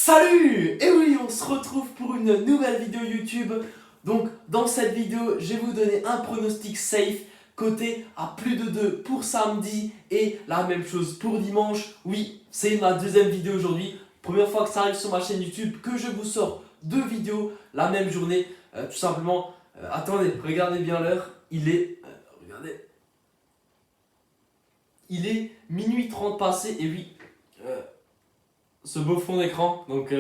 Salut! Et oui, on se retrouve pour une nouvelle vidéo YouTube. Donc, dans cette vidéo, je vais vous donner un pronostic safe coté à plus de 2 pour samedi et la même chose pour dimanche. Oui, c'est ma deuxième vidéo aujourd'hui. Première fois que ça arrive sur ma chaîne YouTube, que je vous sors deux vidéos la même journée. Tout simplement, attendez, regardez bien l'heure. Regardez, il est minuit 30 passé et oui. Ce beau fond d'écran, donc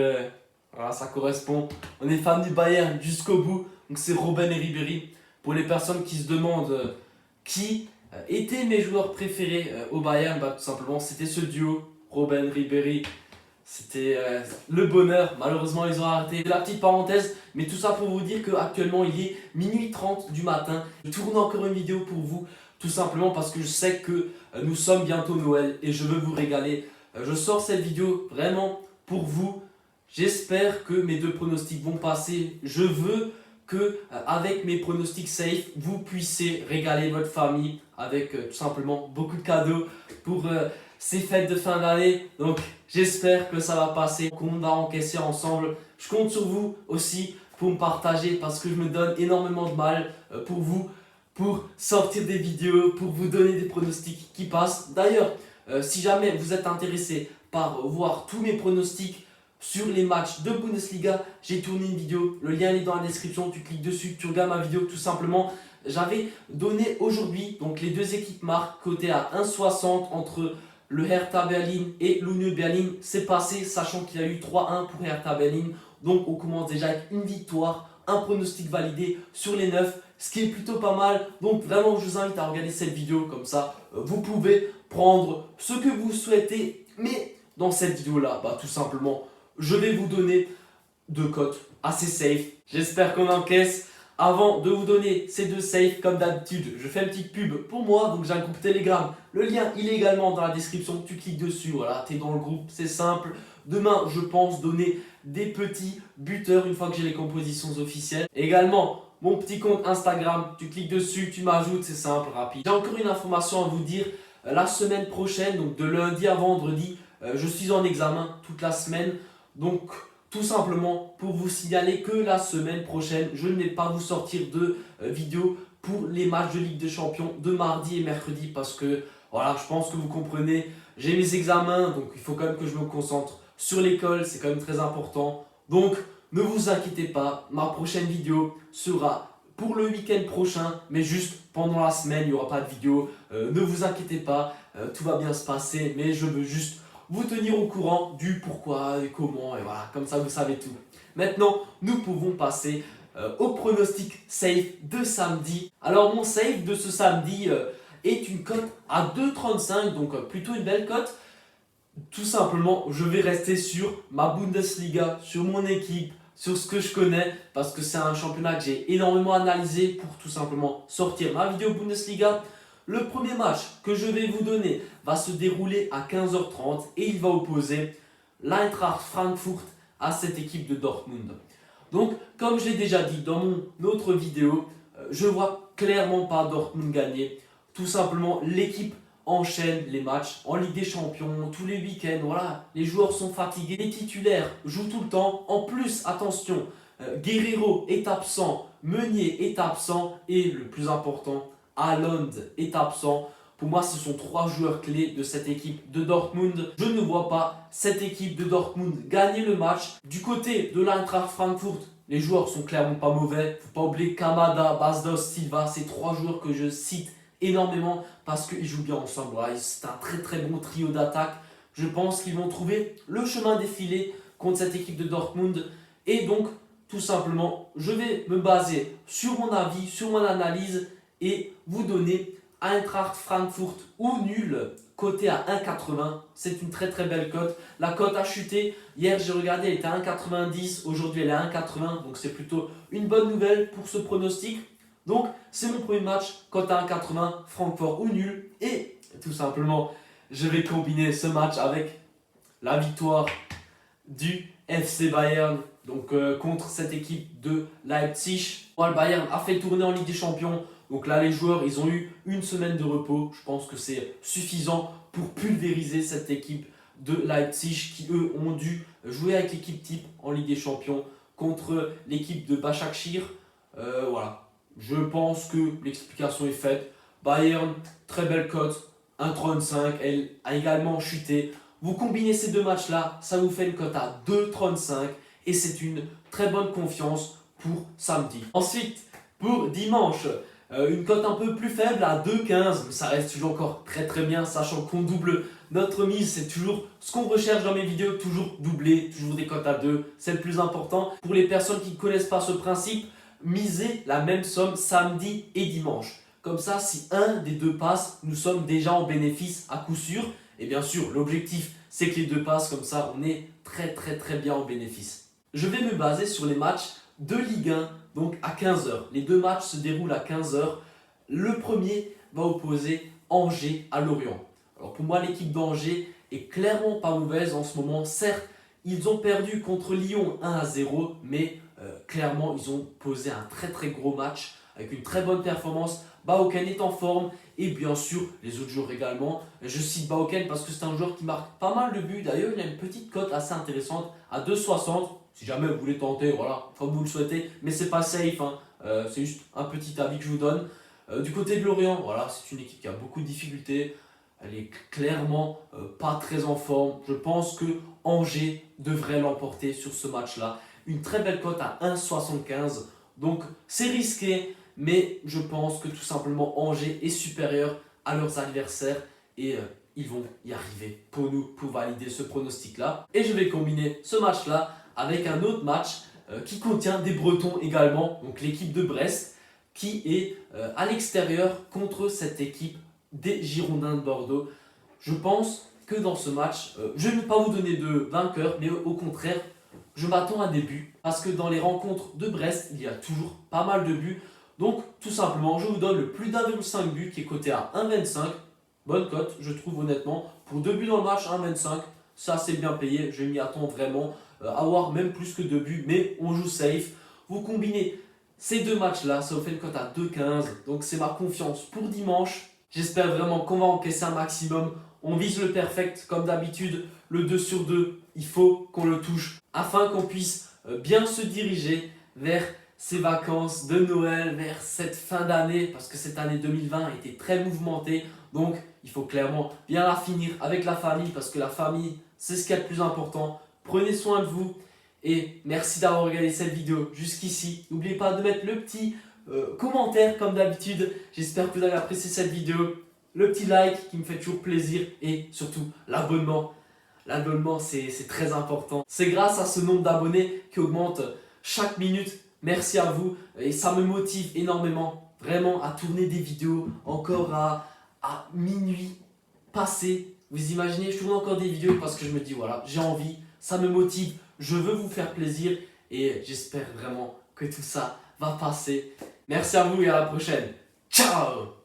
voilà, ça correspond. On est fan du Bayern jusqu'au bout, donc c'est Robben et Ribéry. Pour les personnes qui se demandent qui étaient mes joueurs préférés au Bayern, tout simplement c'était ce duo, Robben, Ribéry. C'était le bonheur, malheureusement ils ont arrêté. La petite parenthèse, mais tout ça pour vous dire qu'actuellement il est minuit 30 du matin. Je tourne encore une vidéo pour vous, tout simplement parce que je sais que nous sommes bientôt Noël et je veux vous régaler. Je sors cette vidéo vraiment pour vous. J'espère que mes deux pronostics vont passer. Je veux que avec mes pronostics safe, vous puissiez régaler votre famille avec tout simplement beaucoup de cadeaux pour ces fêtes de fin d'année. Donc j'espère que ça va passer, qu'on va encaisser ensemble. Je compte sur vous aussi pour me partager parce que je me donne énormément de mal pour vous, pour sortir des vidéos, pour vous donner des pronostics qui passent. D'ailleurs, si jamais vous êtes intéressé par voir tous mes pronostics sur les matchs de Bundesliga, j'ai tourné une vidéo, le lien est dans la description, tu cliques dessus, tu regardes ma vidéo tout simplement. J'avais donné aujourd'hui donc les deux équipes marques cotées à 1,60 entre le Hertha Berlin et l'Union Berlin. C'est passé, sachant qu'il y a eu 3-1 pour Hertha Berlin. Donc on commence déjà avec une victoire, un pronostic validé sur les 9, ce qui est plutôt pas mal. Donc vraiment je vous invite à regarder cette vidéo, comme ça vous pouvez prendre ce que vous souhaitez. Mais dans cette vidéo là, tout simplement je vais vous donner deux cotes assez safe. J'espère qu'on encaisse. Avant de vous donner ces deux safes, comme d'habitude, je fais une petite pub pour moi. Donc j'ai un groupe Telegram, le lien il est également dans la description. Tu cliques dessus, voilà, tu es dans le groupe, c'est simple. Demain je pense donner des petits buteurs une fois que j'ai les compositions officielles. Également mon petit compte Instagram, tu cliques dessus, tu m'ajoutes, c'est simple, rapide. J'ai encore une information à vous dire. La semaine prochaine, donc de lundi à vendredi, je suis en examen toute la semaine. Donc tout simplement pour vous signaler que la semaine prochaine, je ne vais pas vous sortir de vidéo pour les matchs de Ligue des Champions de mardi et mercredi. Parce que voilà, je pense que vous comprenez, j'ai mes examens, donc il faut quand même que je me concentre sur l'école, c'est quand même très important. Donc ne vous inquiétez pas, ma prochaine vidéo sera pour le week-end prochain, mais juste pendant la semaine, il n'y aura pas de vidéo. Ne vous inquiétez pas, tout va bien se passer, mais je veux juste vous tenir au courant du pourquoi et comment, et voilà, comme ça vous savez tout. Maintenant, nous pouvons passer au pronostic safe de samedi. Alors mon safe de ce samedi est une cote à 2,35, donc plutôt une belle cote. Tout simplement, je vais rester sur ma Bundesliga, sur mon équipe, sur ce que je connais, parce que c'est un championnat que j'ai énormément analysé pour tout simplement sortir ma vidéo Bundesliga. Le premier match que je vais vous donner va se dérouler à 15h30 et il va opposer l'Eintracht Frankfurt à cette équipe de Dortmund. Donc, comme je l'ai déjà dit dans mon autre vidéo, je ne vois clairement pas Dortmund gagner. Tout simplement, l'équipe enchaîne les matchs en Ligue des Champions, tous les week-ends, voilà, les joueurs sont fatigués, les titulaires jouent tout le temps. En plus, attention, Guerreiro est absent, Meunier est absent et le plus important, Haaland est absent. Pour moi, ce sont trois joueurs clés de cette équipe de Dortmund. Je ne vois pas cette équipe de Dortmund gagner le match. Du côté de l'Eintracht Frankfurt, les joueurs sont clairement pas mauvais. Faut pas oublier Kamada, Bastos, Silva, ces trois joueurs que je cite énormément parce qu'ils jouent bien ensemble. Voilà, c'est un très très bon trio d'attaque. Je pense qu'ils vont trouver le chemin défilé contre cette équipe de Dortmund. Et donc, tout simplement, je vais me baser sur mon avis, sur mon analyse et vous donner Eintracht Frankfurt ou nul, coté à 1,80. C'est une très très belle cote. La cote a chuté. Hier, j'ai regardé, elle était à 1,90. Aujourd'hui, elle est à 1,80. Donc, c'est plutôt une bonne nouvelle pour ce pronostic. Donc, c'est mon premier match, cote à 1,80, Francfort ou nul. Et tout simplement, je vais combiner ce match avec la victoire du FC Bayern, donc contre cette équipe de Leipzig. Le Bayern a fait tourner en Ligue des Champions. Donc là, les joueurs, ils ont eu une semaine de repos. Je pense que c'est suffisant pour pulvériser cette équipe de Leipzig qui eux ont dû jouer avec l'équipe type en Ligue des Champions contre l'équipe de Başakşehir. Voilà, je pense que l'explication est faite. Bayern, très belle cote, 1,35, elle a également chuté. Vous combinez ces deux matchs-là, ça vous fait une cote à 2,35 et c'est une très bonne confiance pour samedi. Ensuite, pour dimanche, une cote un peu plus faible à 2,15, mais ça reste toujours encore très bien, sachant qu'on double notre mise, c'est toujours ce qu'on recherche dans mes vidéos, toujours doubler, toujours des cotes à 2, c'est le plus important. Pour les personnes qui ne connaissent pas ce principe, misez la même somme samedi et dimanche. Comme ça, si un des deux passe, nous sommes déjà en bénéfice à coup sûr. Et bien sûr, l'objectif, c'est que les deux passent, comme ça, on est très bien en bénéfice. Je vais me baser sur les matchs de Ligue 1, donc à 15h. Les deux matchs se déroulent à 15h. Le premier va opposer Angers à Lorient. Alors pour moi, l'équipe d'Angers est clairement pas mauvaise en ce moment. Certes, ils ont perdu contre Lyon 1-0, mais clairement, ils ont posé un très gros match avec une très bonne performance. Baoken est en forme et bien sûr les autres joueurs également. Je cite Baoken parce que c'est un joueur qui marque pas mal de buts. D'ailleurs, il a une petite cote assez intéressante à 2,60. Si jamais vous voulez tenter, voilà, comme vous le souhaitez, mais c'est pas safe, hein. C'est juste un petit avis que je vous donne. Du côté de Lorient, voilà, c'est une équipe qui a beaucoup de difficultés. Elle est clairement pas très en forme. Je pense que Angers devrait l'emporter sur ce match-là. Une très belle cote à 1,75. Donc c'est risqué, mais je pense que tout simplement Angers est supérieur à leurs adversaires et ils vont y arriver pour nous, pour valider ce pronostic-là. Et je vais combiner ce match-là avec un autre match qui contient des Bretons également, donc l'équipe de Brest, qui est à l'extérieur contre cette équipe des Girondins de Bordeaux. Je pense que dans ce match, je ne vais pas vous donner de vainqueur, mais au contraire, je m'attends à des buts, parce que dans les rencontres de Brest, il y a toujours pas mal de buts. Donc, tout simplement, je vous donne le plus d'1,5 but qui est coté à 1,25. Bonne cote, je trouve honnêtement. Pour 2 buts dans le match, 1,25, ça c'est bien payé. Je m'y attends vraiment à avoir même plus que 2 buts, mais on joue safe. Vous combinez ces deux matchs-là, ça vous fait une cote à 2,15. Donc, c'est ma confiance pour dimanche. J'espère vraiment qu'on va encaisser un maximum. On vise le perfect comme d'habitude, le 2 sur 2, il faut qu'on le touche afin qu'on puisse bien se diriger vers ces vacances de Noël, vers cette fin d'année, parce que cette année 2020 a été très mouvementée, donc il faut clairement bien la finir avec la famille, parce que la famille, c'est ce qui est le plus important. Prenez soin de vous et merci d'avoir regardé cette vidéo jusqu'ici. N'oubliez pas de mettre le petit commentaire comme d'habitude, j'espère que vous avez apprécié cette vidéo. Le petit like qui me fait toujours plaisir et surtout l'abonnement. L'abonnement c'est très important. C'est grâce à ce nombre d'abonnés qui augmente chaque minute. Merci à vous et ça me motive énormément vraiment à tourner des vidéos encore à minuit passé. Vous imaginez, je tourne encore des vidéos parce que je me dis voilà, j'ai envie, ça me motive, je veux vous faire plaisir et j'espère vraiment que tout ça va passer. Merci à vous et à la prochaine. Ciao!